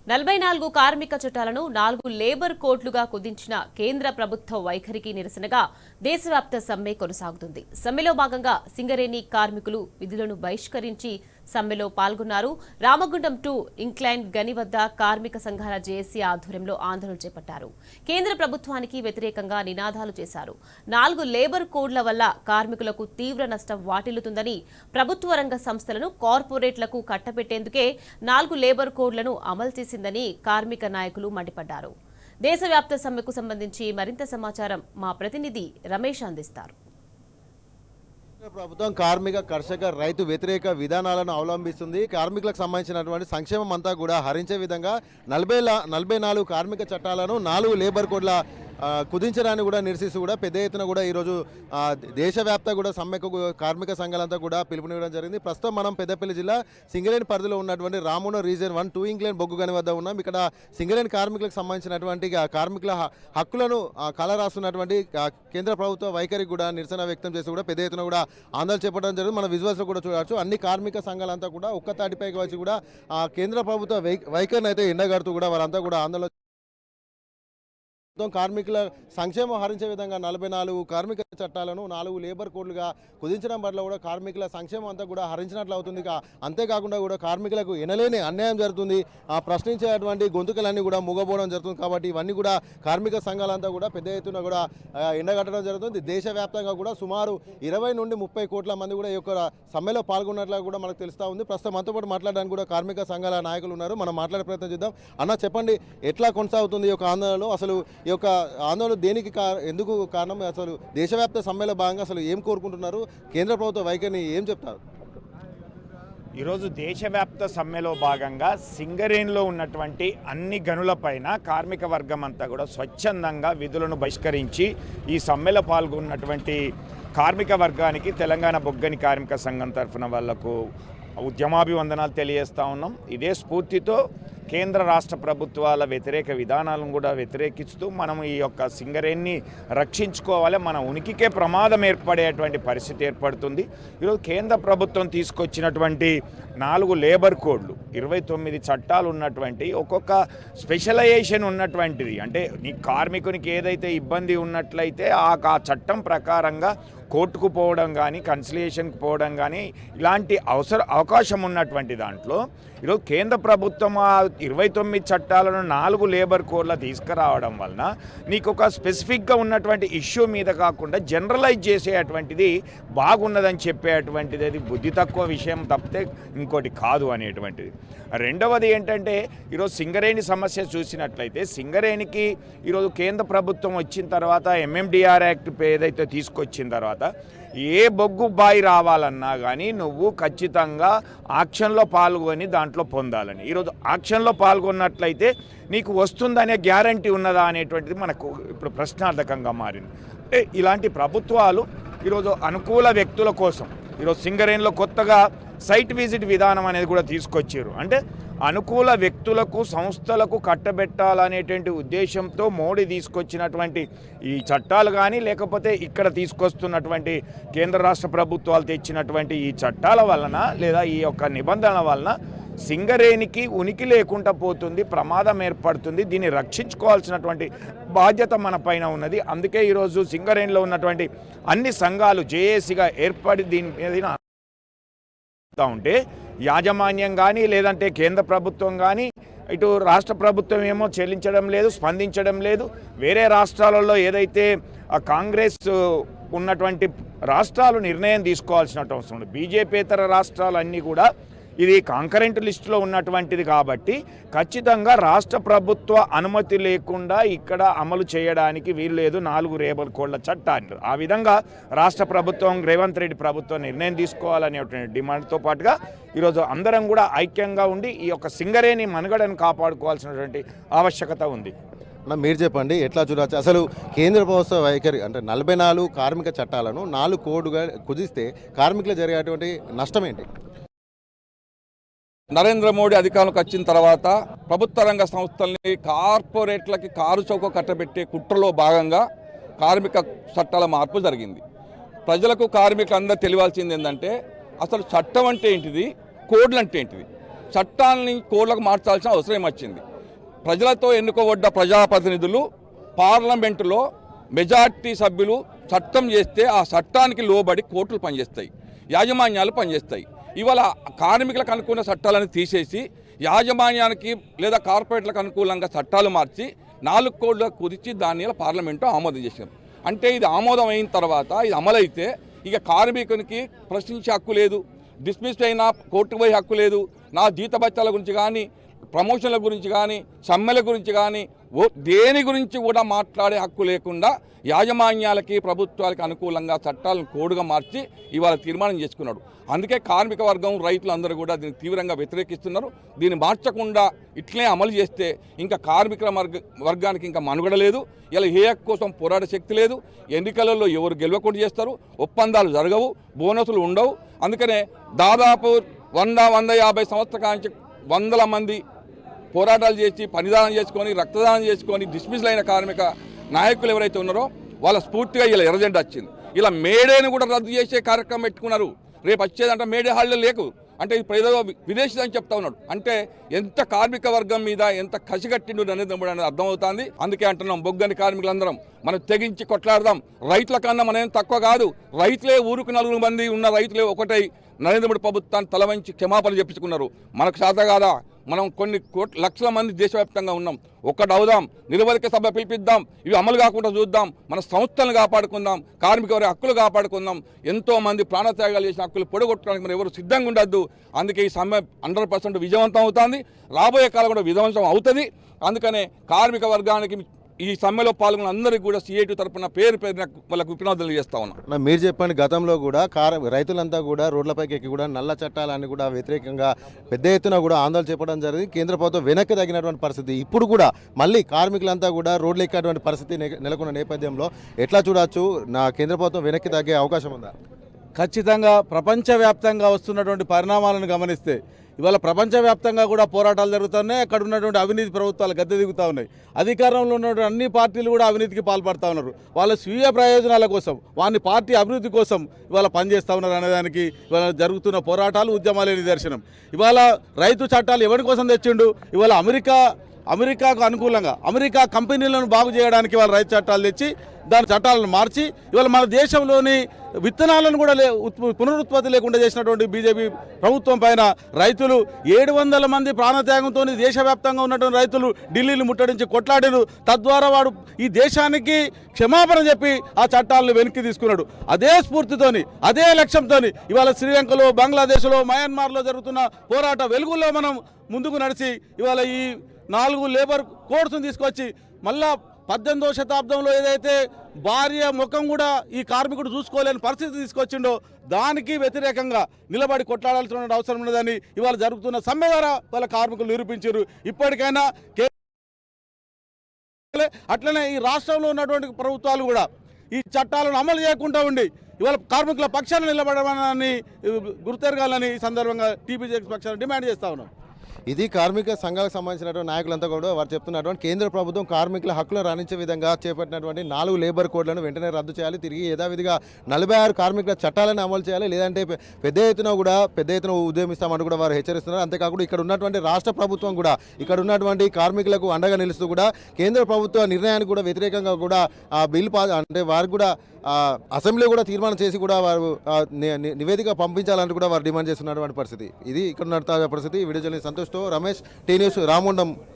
44 కార్మిక చట్టాలను 4 లేబర్ కోడ్లుగా కుదించిన కేంద్ర ప్రభుత్వ వైఖరికి నిరసనగా దేశవ్యాప్త సమ్మె కొనసాగుతుంది. సమ్మెలో భాగంగా సింగరేణి కార్మికులు విధులను బహిష్కరించి సమ్మెలో పాల్గొన్నారు. రామగుండం 2 ఇంక్లైన్ గని వద్ద కార్మిక సంఘాల జేఏసీ ఆధ్వర్యంలో ఆందోళన చేపట్టారు. కేంద్ర ప్రభుత్వానికి వ్యతిరేకంగా నినాదాలు చేశారు. 4 లేబర్ కోడ్ల వల్ల కార్మికులకు తీవ్ర నష్టం వాటిల్లుతుందని, ప్రభుత్వ రంగ సంస్థలను కార్పొరేట్లకు కట్టబెట్టేందుకే 4 లేబర్ కోడ్లను అమలు చేసిందని కార్మిక నాయకులు మండిపడ్డారు. దేశవ్యాప్త సమ్మెకు సంబంధించి మరింత సమాచారం మా ప్రతినిధి రమేష్ అందిస్తారు. ప్రభుత్వం కార్మిక కర్షక రైతు వ్యతిరేక విధానాలను అవలంబిస్తుంది. కార్మికులకు సంబంధించినటువంటి సంక్షేమం అంతా కూడా హరించే విధంగా 44 కార్మిక చట్టాలను 4 లేబర్ కోడ్ల కుదించడాన్ని కూడా నిరసిస్తూ కూడా పెద్ద ఎత్తున కూడా ఈరోజు దేశవ్యాప్తంగా కూడా సమ్మెకు కార్మిక సంఘాలంతా కూడా పిలుపునివ్వడం జరిగింది. ప్రస్తుతం మనం పెద్దపల్లి జిల్లా సింగరేణి పరిధిలో ఉన్నటువంటి రామగుండం రీజన్ 1 2 ఇంక్లైన్ బొగ్గు గని వద్ద ఉన్నాం. ఇక్కడ సింగరేణి కార్మికులకు సంబంధించినటువంటి కార్మికుల హక్కులను కలరాస్తున్నటువంటి కేంద్ర ప్రభుత్వ వైఖరికి కూడా నిరసన వ్యక్తం చేస్తూ కూడా పెద్ద ఎత్తున కూడా ఆందోళన చేపట్టడం జరిగింది. మన విజువల్స్లో కూడా చూడవచ్చు. అన్ని కార్మిక సంఘాలంతా కూడా ఒక్క తాటిపైకి వచ్చి కూడా కేంద్ర ప్రభుత్వ వైఖరిని అయితే ఎండగడుతూ కూడా వారంతా కూడా ఆందోళన కార్మికుల సంక్షేమం హరించే విధంగా 44 కార్మిక చట్టాలను 4 లేబర్ కోడ్లుగా కుదించడం పట్ల కూడా కార్మికుల సంక్షేమం అంతా కూడా హరించినట్లు అవుతుంది. అంతేకాకుండా కూడా కార్మికులకు ఎనలేని అన్యాయం జరుగుతుంది. ప్రశ్నించేటువంటి గొంతుకలన్నీ కూడా మూగబోవడం జరుగుతుంది. కాబట్టి ఇవన్నీ కూడా కార్మిక సంఘాలంతా కూడా పెద్ద ఎత్తున కూడా ఎండగట్టడం జరుగుతుంది. దేశవ్యాప్తంగా కూడా సుమారు 20 నుండి 30 కోట్ల మంది కూడా ఈ యొక్క సమ్మెలో పాల్గొన్నట్లు కూడా మనకు తెలుస్తూ ఉంది. ప్రస్తుతం మనతో పాటు మాట్లాడడానికి కూడా కార్మిక సంఘాల నాయకులు ఉన్నారు. మనం మాట్లాడే ప్రయత్నం చేద్దాం. అన్న, చెప్పండి, ఎట్లా కొనసాగుతుంది ఈ యొక్క ఆందోళనలో? అసలు ఈ యొక్క ఆందోళన దేనికి ఎందుకు కారణం? అసలు దేశవ్యాప్త సమ్మెలో భాగంగా అసలు ఏం కోరుకుంటున్నారు? కేంద్ర ప్రభుత్వ వైఖరిని ఏం చెప్తారు? ఈరోజు దేశవ్యాప్త సమ్మెలో భాగంగా సింగరేణిలో ఉన్నటువంటి అన్ని గనులపైన కార్మిక వర్గం అంతా కూడా స్వచ్ఛందంగా విధులను బహిష్కరించి ఈ సమ్మెలో పాల్గొన్నటువంటి కార్మిక వర్గానికి తెలంగాణ బొగ్గని కార్మిక సంఘం తరఫున వాళ్లకు ఉద్యమాభివందనాలు తెలియజేస్తూ ఉన్నాం. ఇదే స్ఫూర్తితో కేంద్ర రాష్ట్ర ప్రభుత్వాల వ్యతిరేక విధానాలను కూడా వ్యతిరేకిస్తూ మనం ఈ యొక్క సింగరేణిని రక్షించుకోవాలి. మన ఉనికికే ప్రమాదం ఏర్పడేటువంటి పరిస్థితి ఏర్పడుతుంది. ఈరోజు కేంద్ర ప్రభుత్వం తీసుకొచ్చినటువంటి 4 లేబర్ కోడ్లు, 29 చట్టాలు ఉన్నటువంటి ఒక్కొక్క స్పెషలైజేషన్ ఉన్నటువంటిది. అంటే నీ కార్మికునికి ఏదైతే ఇబ్బంది ఉన్నట్లయితే ఆ చట్టం ప్రకారంగా కోర్టుకు పోవడం కానీ, కన్సిలియేషన్కి పోవడం కానీ ఇలాంటి అవకాశం ఉన్నటువంటి దాంట్లో ఈరోజు కేంద్ర ప్రభుత్వం 29 చట్టాలను 4 లేబర్ కోడ్ల తీసుకురావడం వలన నీకు ఒక స్పెసిఫిక్గా ఉన్నటువంటి ఇష్యూ మీద కాకుండా జనరలైజ్ చేసేటువంటిది బాగున్నదని చెప్పేటువంటిది అది బుద్ధి తక్కువ విషయం తప్పితే ఇంకోటి కాదు అనేటువంటిది. రెండవది ఏంటంటే ఈరోజు సింగరేణి సమస్య చూసినట్లయితే సింగరేణికి ఈరోజు కేంద్ర ప్రభుత్వం వచ్చిన తర్వాత MMDR యాక్ట్ ఏదైతే తీసుకొచ్చిన తర్వాత ఏ బొగ్గు బాయి రావాలన్నా కానీ నువ్వు ఖచ్చితంగా ఆక్షన్లో పాల్గొని దాంట్లో పొందాలని. ఈరోజు ఆక్షన్లో పాల్గొన్నట్లయితే నీకు వస్తుందనే గ్యారంటీ ఉన్నదా అనేటువంటిది మనకు ఇప్పుడు ప్రశ్నార్థకంగా మారింది. అంటే ఇలాంటి ప్రభుత్వాలు ఈరోజు అనుకూల వ్యక్తుల కోసం ఈరోజు సింగరేణిలో కొత్తగా సైట్ విజిట్ విధానం అనేది కూడా తీసుకొచ్చారు. అంటే అనుకూల వ్యక్తులకు, సంస్థలకు కట్టబెట్టాలనేటువంటి ఉద్దేశంతో మోడీ తీసుకొచ్చినటువంటి ఈ చట్టాలు కానీ, లేకపోతే ఇక్కడ తీసుకొస్తున్నటువంటి కేంద్ర రాష్ట్ర ప్రభుత్వాలు తెచ్చినటువంటి ఈ చట్టాల వలన లేదా ఈ యొక్క నిబంధనల వలన సింగరేణికి ఉనికి లేకుండా పోతుంది, ప్రమాదం ఏర్పడుతుంది. దీన్ని రక్షించుకోవాల్సినటువంటి బాధ్యత మన పైన ఉన్నది. అందుకే ఈరోజు సింగరేణిలో ఉన్నటువంటి అన్ని సంఘాలు జేఏసీగా ఏర్పడి దీని మీద ఉంటే యాజమాన్యం కానీ లేదంటే కేంద్ర ప్రభుత్వం కానీ ఇటు రాష్ట్ర ప్రభుత్వం ఏమో చెల్లించడం లేదు, స్పందించడం లేదు. వేరే రాష్ట్రాలలో ఏదైతే కాంగ్రెస్ ఉన్నటువంటి రాష్ట్రాలు నిర్ణయం తీసుకోవాల్సినట్టు అవసరం ఉంది. బీజేపీతర రాష్ట్రాలన్నీ కూడా ఇది కాంకరెంట్ లిస్టులో ఉన్నటువంటిది కాబట్టి ఖచ్చితంగా రాష్ట్ర ప్రభుత్వ అనుమతి లేకుండా ఇక్కడ అమలు చేయడానికి వీలు లేదు 4 లేబర్ కోడ్ల చట్టాన్ని. ఆ విధంగా రాష్ట్ర ప్రభుత్వం, రేవంత్ రెడ్డి ప్రభుత్వం నిర్ణయం తీసుకోవాలనేటువంటి డిమాండ్తో పాటుగా ఈరోజు అందరం కూడా ఐక్యంగా ఉండి ఈ యొక్క సింగరేణి మనుగడను కాపాడుకోవాల్సినటువంటి ఆవశ్యకత ఉంది. మీరు చెప్పండి, ఎట్లా చూడవచ్చు అసలు కేంద్ర ప్రభుత్వ వైఖరి? అంటే 44 కార్మిక చట్టాలను 4 కోడ్గా కుదిస్తే కార్మికులు జరిగేటువంటి నష్టం ఏంటి? నరేంద్ర మోడీ అధికారంలోకి వచ్చిన తర్వాత ప్రభుత్వ రంగ సంస్థల్ని కార్పొరేట్లకి కారు చౌక కట్టబెట్టే కుట్రలో భాగంగా కార్మిక చట్టాల మార్పు జరిగింది. ప్రజలకు, కార్మికులందరూ తెలియాల్సింది ఏంటంటే అసలు చట్టం అంటే ఏంటిది, కోడ్లు అంటే ఏంటిది. చట్టాలని కోడ్లకు మార్చాల్సిన అవసరం వచ్చింది. ప్రజలతో ఎన్నుకోబడ్డ ప్రజాప్రతినిధులు పార్లమెంటులో మెజార్టీ సభ్యులు చట్టం చేస్తే ఆ చట్టానికి లోబడి కోర్టులు పనిచేస్తాయి, యాజమాన్యాలు పనిచేస్తాయి. ఇవాళ కార్మికులకు అనుకూల చట్టాలను తీసేసి యాజమాన్యానికి లేదా కార్పొరేట్లకు అనుకూలంగా చట్టాలు మార్చి 4 కోట్ల కుదిర్చి దాన్ని పార్లమెంటు ఆమోదం చేశారు. అంటే ఇది ఆమోదం అయిన తర్వాత ఇది అమలైతే ఇక కార్మికునికి ప్రశ్నించే హక్కు లేదు, డిస్మిస్ అయినా కోర్టుకు పోయే హక్కు లేదు, నా జీతభత్యాల గురించి కానీ ప్రమోషన్ల గురించి కానీ సమ్మెల గురించి కానీ దేని గురించి కూడా మాట్లాడే హక్కు లేకుండా యాజమాన్యాలకి ప్రభుత్వాలకి అనుకూలంగా చట్టాలను కోడ్గా మార్చి ఇవాళ తీర్మానం చేసుకున్నాడు. అందుకే కార్మిక వర్గం రైతులు అందరూ కూడా దీన్ని తీవ్రంగా వ్యతిరేకిస్తున్నారు. దీన్ని మార్చకుండా ఇట్లే అమలు చేస్తే ఇంకా కార్మికుల వర్గానికి ఇంకా మనుగడ లేదు. ఇలా ఏ హక్కు కోసం పోరాట శక్తి లేదు. ఎన్నికలలో ఎవరు గెలవకుండా చేస్తారు, ఒప్పందాలు జరగవు, బోనసులు ఉండవు. అందుకనే దాదాపు 100-150 సంవత్సరాల నుంచి వందల మంది పోరాటాలు చేసి పనిదానం చేసుకొని రక్తదానం చేసుకొని డిస్మిస్లు అయిన కార్మిక నాయకులు ఎవరైతే ఉన్నారో వాళ్ళ స్ఫూర్తిగా ఇలా ఎర్రజెండా వచ్చింది. ఇలా మేడేను కూడా రద్దు చేసే కార్యక్రమం పెట్టుకున్నారు. రేపు వచ్చేదంటే మేడే హాల్లో లేకు అంటే ప్రజలు విదేశీ అని చెప్తా ఉన్నాడు. అంటే ఎంత కార్మిక వర్గం మీద ఎంత కసిగట్టిండు అనేది అర్థమవుతుంది. అందుకే అంటున్నాం, బొగ్గని కార్మికులందరం మనం తెగించి కొట్లాడదాం. రైతుల కన్నా మనం తక్కువ కాదు. రైతులే ఊరుకు 4 మంది ఉన్న రైతులే ఒకటై నరేంద్ర మోడీ ప్రభుత్వాన్ని తలవంచి క్షమాపణ చెప్పించుకున్నారు. మనకు శాత కాదా, మనం కొన్ని లక్షల మంది దేశవ్యాప్తంగా ఉన్నాం, ఒక్కటి అవుదాం, నిరవధిక సభ పిలిపిద్దాం, ఇవి అమలు కాకుండా చూద్దాం, మన సంస్థలను కాపాడుకుందాం, కార్మిక వారి హక్కులు కాపాడుకుందాం. ఎంతో మంది ప్రాణత్యాగాలు చేసిన హక్కులు పొడగొట్టడానికి మనం ఎవరు సిద్ధంగా ఉండద్దు. అందుకే ఈ సమ్మె 100% విజయవంతం అవుతుంది. రాబోయే కాలం కూడా విజయవంతం అవుతుంది. అందుకనే కార్మిక వర్గానికి ఈ సమ్మెలో పాల్గొన్న అందరికీ కూడా సిఐటి తరఫున పేరు వాళ్ళకు వినోదాలు చేస్తా ఉన్నాం. మీరు చెప్పండి, గతంలో కూడా రైతులంతా కూడా రోడ్లపైకి ఎక్కి కూడా నల్ల చట్టాలన్నీ కూడా వ్యతిరేకంగా పెద్ద ఎత్తున కూడా ఆందోళన చేపట్టడం జరిగింది. కేంద్ర ప్రభుత్వం వెనక్కి తగినటువంటి పరిస్థితి. ఇప్పుడు కూడా మళ్ళీ కార్మికులంతా కూడా రోడ్లు ఎక్కేటువంటి పరిస్థితి నెలకొన్న నేపథ్యంలో ఎట్లా చూడొచ్చు? కేంద్ర ప్రభుత్వం వెనక్కి తగ్గే అవకాశం ఉందా? ఖచ్చితంగా ప్రపంచవ్యాప్తంగా వస్తున్నటువంటి పరిణామాలను గమనిస్తే ఇవాళ ప్రపంచవ్యాప్తంగా కూడా పోరాటాలు జరుగుతున్నాయి. అక్కడ ఉన్నటువంటి అవినీతి ప్రభుత్వాలు గద్దె దిగుతూ ఉన్నాయి. అధికారంలో ఉన్నటువంటి అన్ని పార్టీలు కూడా అవినీతికి పాల్పడుతూ ఉన్నారు. వాళ్ళ స్వీయ ప్రయోజనాల కోసం, వాని పార్టీ అభివృద్ధి కోసం ఇవాళ పనిచేస్తూ ఉన్నారు అనేదానికి ఇవాళ జరుగుతున్న పోరాటాలు, ఉద్యమాలే నిదర్శనం. ఇవాళ రైతు చట్టాలు ఎవరి కోసం తెచ్చిండు? ఇవాళ అమెరికాకు అనుకూలంగా అమెరికా కంపెనీలను బాగు చేయడానికి వాళ్ళ రైతు చట్టాలు తెచ్చి దాని చట్టాలను మార్చి ఇవాళ మన దేశంలోని విత్తనాలను కూడా పునరుత్పత్తి లేకుండా చేసినటువంటి బీజేపీ ప్రభుత్వం పైన రైతులు 700 మంది ప్రాణత్యాగంతో దేశవ్యాప్తంగా ఉన్నటువంటి రైతులు ఢిల్లీని ముట్టడించి కొట్లాడారు. తద్వారా వాడు ఈ దేశానికి క్షమాపణ చెప్పి ఆ చట్టాలను వెనక్కి తీసుకున్నాడు. అదే స్ఫూర్తితోని, అదే లక్ష్యంతోని ఇవాళ శ్రీలంకలో, బంగ్లాదేశ్లో, మయన్మార్లో జరుగుతున్న పోరాట వెలుగుల్లో మనం ముందుకు నడిచి ఇవాళ ఈ 4 లేబర్ కోడ్స్ను తీసుకొచ్చి మళ్ళా 18వ శతాబ్దంలో ఏదైతే భార్య ముఖం కూడా ఈ కార్మికుడు చూసుకోలేని పరిస్థితి తీసుకొచ్చిండో దానికి వ్యతిరేకంగా నిలబడి కొట్లాడాల్సిన అవసరం ఉన్నదని ఇవాళ జరుగుతున్న సమ్మె ద్వారా వాళ్ళ కార్మికులు నిరూపించారు. ఇప్పటికైనా అట్లనే ఈ రాష్ట్రంలో ఉన్నటువంటి ప్రభుత్వాలు కూడా ఈ చట్టాలను అమలు చేయకుండా ఉండి ఇవాళ కార్మికుల పక్షాన నిలబడమని గుర్తెరగాలని ఈ సందర్భంగా టీపీజేఎక్స్ పక్షాన డిమాండ్ చేస్తా ఉన్నాం. ఇది కార్మిక సంఘాలకు సంబంధించినటువంటి నాయకులంతా కూడా వారు చెప్తున్నటువంటి కేంద్ర ప్రభుత్వం కార్మికుల హక్కులను రాణించే విధంగా చేపట్టినటువంటి 4 లేబర్ కోడ్లను వెంటనే రద్దు చేయాలి. తిరిగి యథావిధిగా 46 కార్మికుల చట్టాలను అమలు చేయాలి. లేదంటే పెద్ద ఎత్తున ఉద్యమిస్తామంటూ కూడా వారు హెచ్చరిస్తున్నారు. అంతేకాకుండా ఇక్కడ ఉన్నటువంటి రాష్ట్ర ప్రభుత్వం కూడా ఇక్కడ ఉన్నటువంటి కార్మికులకు అండగా నిలుస్తూ కూడా కేంద్ర ప్రభుత్వ నిర్ణయానికి కూడా వ్యతిరేకంగా కూడా ఆ బిల్ అంటే వారికి కూడా అసెంబ్లీ కూడా తీర్మానం చేసి కూడా వారు నివేదిక పంపించాలంటూ కూడా వారు డిమాండ్ చేస్తున్నటువంటి పరిస్థితి. ఇది ఇక్కడ ఉన్న తాజా పరిస్థితి. వీడియో జర్నలిస్ట్ సంతోష్తో రమేష్, టీ న్యూస్, రామగుండం.